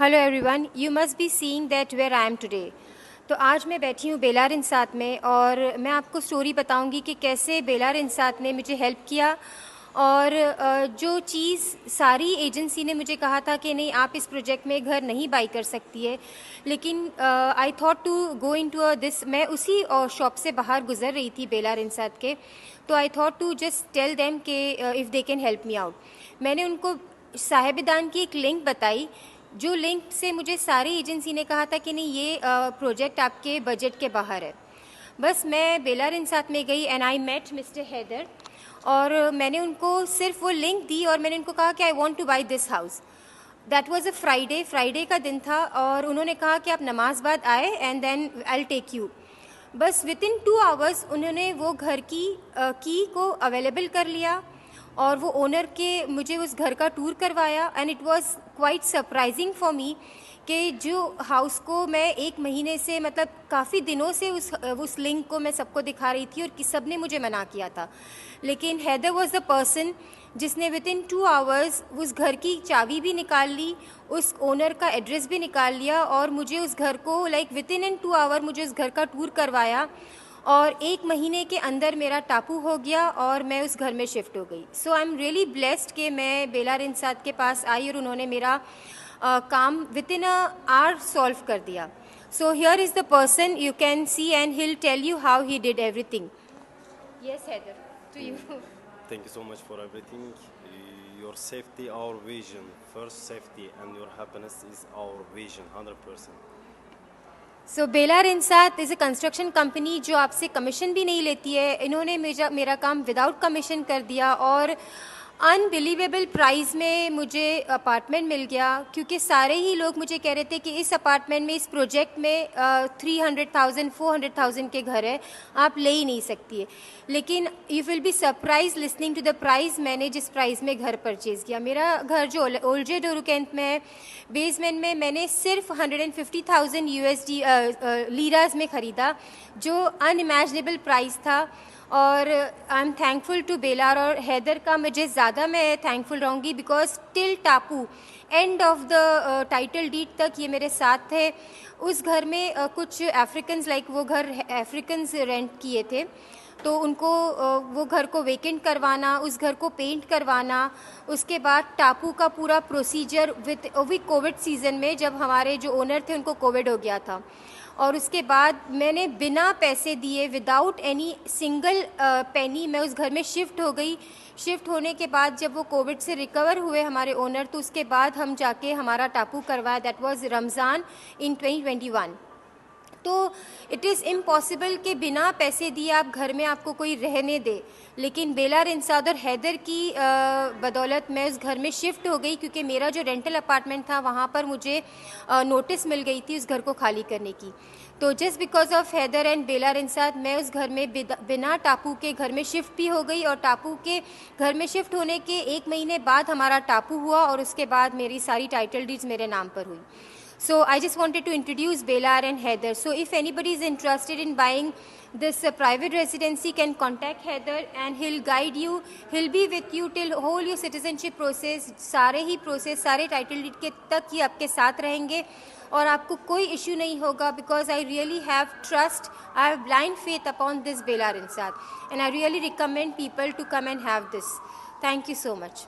Hello everyone, you must be seeing that where I am today. तो आज मैं बैठी हूँ बेलार इंसात में और मैं आपको स्टोरी बताऊँगी कि कैसे बेलार इंसात ने मुझे हेल्प किया। और जो चीज़ सारी एजेंसी ने मुझे कहा था कि नहीं, आप इस प्रोजेक्ट में घर नहीं बाई कर सकती है, लेकिन I thought to go into this. मैं उसी शॉप से बाहर गुजर रही थी बेलार इंसात के, तो I thought to just tell them कि if they can help me out. मैंने उनको साहिबदान की एक लिंक बताई, जो लिंक से मुझे सारी एजेंसी ने कहा था कि नहीं, ये प्रोजेक्ट आपके बजट के बाहर है। बस मैं बेलार इंसात में गई and I met mister Haider, और मैंने उनको सिर्फ वो लिंक दी और मैंने उनको कहा कि I want two by this house. That was a Friday का दिन था, और उन्होंने कहा कि आप नमाज बाद आए and then I take you. बस विद इन 2 आवर्स उन्होंने वो घर की को अवेलेबल कर लिया और वो ओनर के मुझे उस घर का टूर करवाया। And it was quite surprising for me कि जो हाउस को मैं 1 महीने से, मतलब काफ़ी दिनों से उस लिंक को मैं सबको दिखा रही थी और सब ने मुझे मना किया था, लेकिन हैदर वाज द पर्सन जिसने विद इन 2 आवर्स उस घर की चाबी भी निकाल ली, उस ओनर का एड्रेस भी निकाल लिया और मुझे उस घर को विद इन 2 आवर मुझे उस घर का टूर करवाया। और 1 महीने के अंदर मेरा टापू हो गया और मैं उस घर में शिफ्ट हो गई। सो आई एम रियली ब्लेस्ड कि मैं बेलार इंसात के पास आई और उन्होंने मेरा काम within a hour solve कर दिया। So here is the person you can see and he will tell you how he did everything. Yes Haider, to you. Thank you so much for everything. Your safety, our vision. First safety and your happiness is our vision, 100%. So बेलार इंसात is a construction company जो आपसे commission भी नहीं लेती है। इन्होंने मेरा काम विदाउट कमीशन कर दिया और अनबिलीवेबल प्राइस में मुझे अपार्टमेंट मिल गया, क्योंकि सारे ही लोग मुझे कह रहे थे कि इस अपार्टमेंट में, इस प्रोजेक्ट में 300,000 400,000 के घर है, आप ले ही नहीं सकती है। लेकिन you will be surprise listening to the price. मैंने जिस प्राइस में घर परचेज़ किया, मेरा घर जो ओल्जे डोरुकेंट में है, बेसमेंट में, मैंने सिर्फ 150,000 USD लीराज में ख़रीदा, जो अनइमेजिनेबल प्राइस था। और आई एम थैंकफुल टू बेलार और हैदर का मुझे ज़्यादा मैं थैंकफुल रहूँगी, बिकॉज टिल टापू end of the title deed तक ये मेरे साथ थे। उस घर में कुछ अफ्रीकन्स, वो घर अफ्रीकन्स रेंट किए थे, तो उनको वो घर को वेकेंट करवाना, उस घर को पेंट करवाना, उसके बाद टापू का पूरा प्रोसीजर विद कोविड सीज़न में, जब हमारे जो ओनर थे उनको कोविड हो गया था, और उसके बाद मैंने बिना पैसे दिए, विदाउट एनी सिंगल पेनी, मैं उस घर में शिफ्ट हो गई। शिफ्ट होने के बाद जब वो कोविड से रिकवर हुए हमारे ओनर, तो उसके बाद हम जाके हमारा टापू करवाया। दैट वाज रमज़ान इन 2021। तो इट इज़ इम्पॉसिबल कि बिना पैसे दिए आप घर में आपको कोई रहने दे, लेकिन बेलार इंसात और हैदर की बदौलत मैं उस घर में शिफ्ट हो गई, क्योंकि मेरा जो रेंटल अपार्टमेंट था वहाँ पर मुझे नोटिस मिल गई थी उस घर को खाली करने की। तो just because of Haider and बेलार इंसात मैं उस घर में बिना टापू के घर में शिफ्ट भी हो गई, और टापू के घर में शिफ्ट होने के 1 महीने बाद हमारा टापू हुआ, और उसके बाद मेरी सारी टाइटल डीड्स मेरे नाम पर हुई। So I just wanted to introduce Belar and Heather. So if anybody is interested in buying this private residency, can contact Heather and he'll guide you. He'll be with you till whole your citizenship process. सारे ही process, सारे title deed के तक ही आपके साथ रहेंगे और आपको कोई इश्यू नहीं होगा, because I really have trust, I have blind faith upon this Belar Insat, and I really recommend people to come and have this. Thank you so much.